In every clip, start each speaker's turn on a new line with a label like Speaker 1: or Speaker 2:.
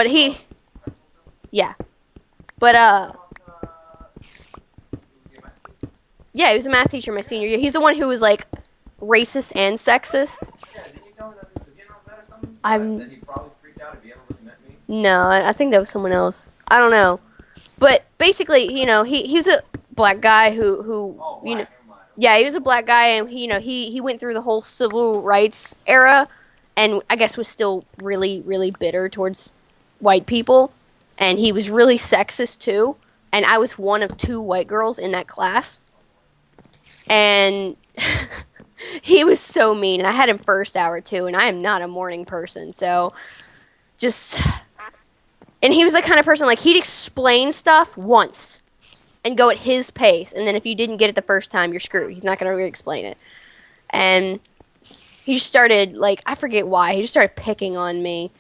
Speaker 1: But yeah. But, yeah, he was a math teacher my senior year. He's the one who was, like, racist and sexist.
Speaker 2: Yeah, didn't you tell me that he was a Vietnam vet or something?
Speaker 1: I'm...
Speaker 2: That he probably freaked out if he ever really met me?
Speaker 1: No, I think that was someone else. I don't know. But, basically, you know, he was a black guy who
Speaker 2: Oh,
Speaker 1: you know...
Speaker 2: black, never mind.
Speaker 1: Yeah, he was a black guy, and, he went through the whole civil rights era, and I guess was still really, really bitter towards white people. And he was really sexist, too. And I was one of 2 white girls in that class. And he was so mean. And I had him first hour, too. And I am not a morning person. So, just... And he was the kind of person, like, he'd explain stuff once. And go at his pace. And then if you didn't get it the first time, you're screwed. He's not going to re-explain it. And he just started, like, I forget why. He just started picking on me.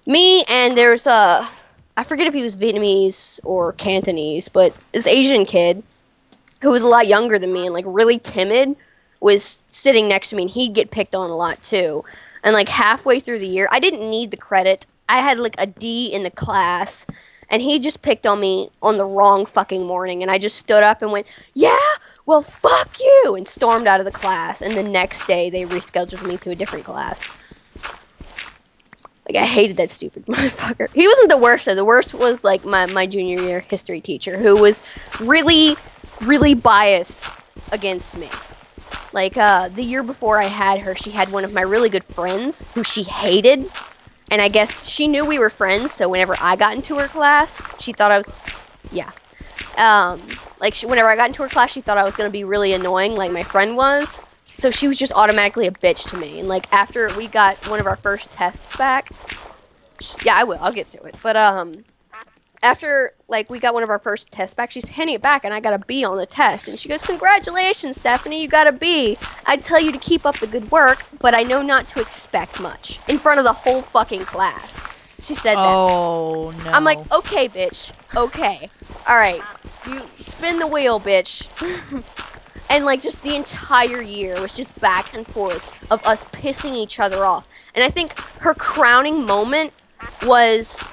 Speaker 1: Me and there's I forget if he was Vietnamese or Cantonese, but this Asian kid who was a lot younger than me and, like, really timid was sitting next to me, and he'd get picked on a lot, too. And, like, halfway through the year, I didn't need the credit. I had, like, a D in the class, and he just picked on me on the wrong fucking morning, and I just stood up and went, yeah, well, fuck you, and stormed out of the class, and the next day they rescheduled me to a different class. Like, I hated that stupid motherfucker. He wasn't the worst, though. The worst was, like, my junior year history teacher, who was really, really biased against me. Like, the year before I had her, she had one of my really good friends who she hated. And I guess she knew we were friends, so whenever I got into her class, she thought I was... Yeah. Whenever I got into her class, she thought I was going to be really annoying, like my friend was. So she was just automatically a bitch to me. And, like, after we got one of our first tests back... Yeah, I will. I'll get to it. But, after, like, we got one of our first tests back, she's handing it back, and I got a B on the test. And she goes, congratulations, Stephanie, you got a B. I'd tell you to keep up the good work, but I know not to expect much. In front of the whole fucking class. She said that.
Speaker 3: Oh, no.
Speaker 1: I'm like, okay, bitch. Okay. Alright. You spin the wheel, bitch. And, like, just the entire year was just back and forth of us pissing each other off. And I think her crowning moment was...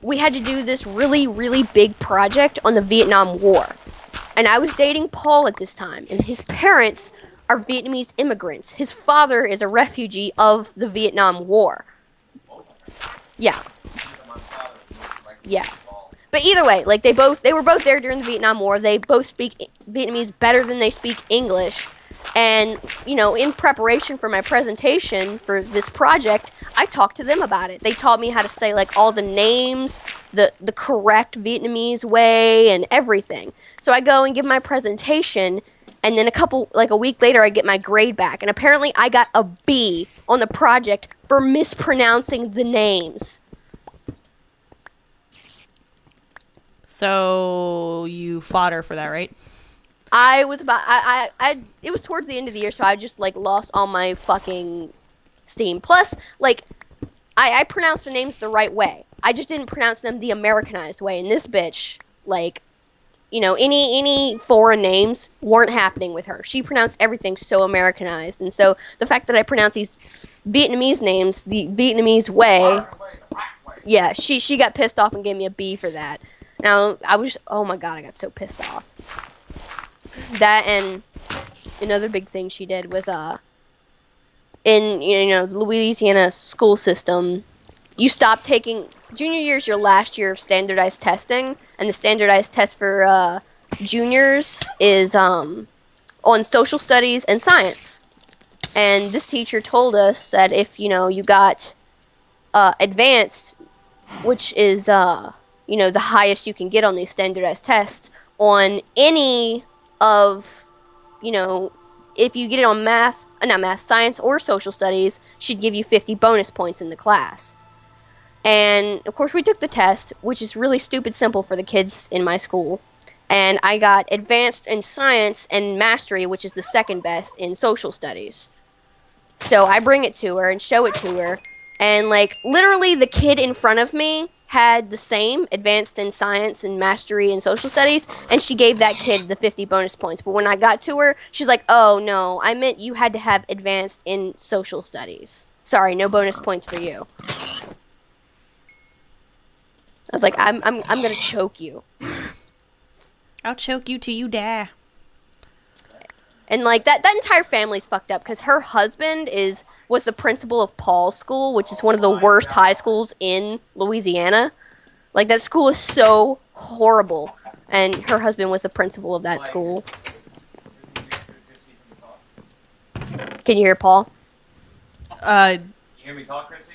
Speaker 1: we had to do this really, really big project on the Vietnam War. And I was dating Paul at this time, and his parents are Vietnamese immigrants. His father is a refugee of the Vietnam War. Yeah. Yeah. But either way, like, they were both there during the Vietnam War. They both speak Vietnamese better than they speak English. And, you know, in preparation for my presentation for this project, I talked to them about it. They taught me how to say, like, all the names, the correct Vietnamese way, and everything. So I go and give my presentation, and then a week later, I get my grade back. And apparently I got a B on the project for mispronouncing the names.
Speaker 3: So you fought her for that, right?
Speaker 1: It was towards the end of the year, so I just, like, lost all my fucking steam. Plus, like, I pronounced the names the right way. I just didn't pronounce them the Americanized way. And this bitch, like, you know, any foreign names weren't happening with her. She pronounced everything so Americanized. And so the fact that I pronounced these Vietnamese names the Vietnamese way, yeah, she got pissed off and gave me a B for that. Now, oh my god, I got so pissed off. That, and another big thing she did was, in, you know, the Louisiana school system, you stop taking, junior year is your last year of standardized testing, and the standardized test for, juniors is, on social studies and science. And this teacher told us that if, you know, you got, advanced, which is, you know, the highest you can get on these standardized tests, on any of, you know, if you get it on science or social studies, she'd give you 50 bonus points in the class. And, of course, we took the test, which is really stupid simple for the kids in my school. And I got advanced in science and mastery, which is the second best in social studies. So I bring it to her and show it to her. And, like, literally the kid in front of me had the same, advanced in science and mastery and social studies, and she gave that kid the 50 bonus points. But when I got to her, she's like, oh, no, I meant you had to have advanced in social studies. Sorry, no bonus points for you. I was like, I'm gonna choke you.
Speaker 3: I'll choke you till you die.
Speaker 1: And like that entire family's fucked up because her husband was the principal of Paul's school, which is one of the worst high schools in Louisiana. Like that school is so horrible, and her husband was the principal of that school. Can you hear Paul?
Speaker 2: You hear me talk, Chrissy?